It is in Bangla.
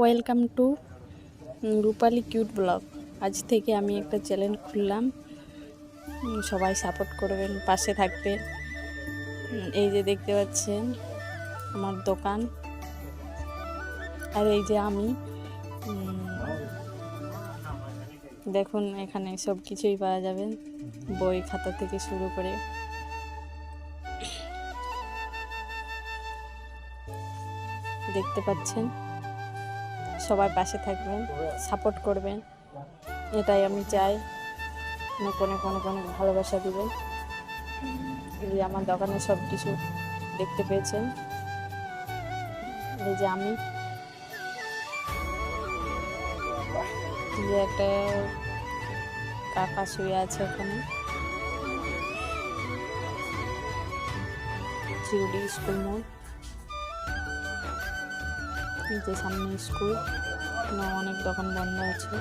Welcome to Rupali cute blog. আজ থেকে আমি একটা চ্যানেল খুললাম, সবাই সাপোর্ট করবেন, পাশে থাকবেন। এই যে দেখতে পাচ্ছেন আমার দোকান, আর এই যে আমি দেখুন এখানে সব কিছুই পাওয়া যাবে, বই খাতা থেকে শুরু করে। দেখতে পাচ্ছেন, সবাই পাশে থাকবেন, সাপোর্ট করবেন, এটাই আমি চাই। অনেক অনেক ভালোবাসা দিবেন। এই যে আমার দোকানে সব কিছু দেখতে পেয়েছেন। এই যে আমি যে একটা কাকা শুয়ে আছে ওখানে, চিরুডি স্কুল মোড়। এই যে সামনে স্কুল, অনেক দোকান বন্ধ আছে।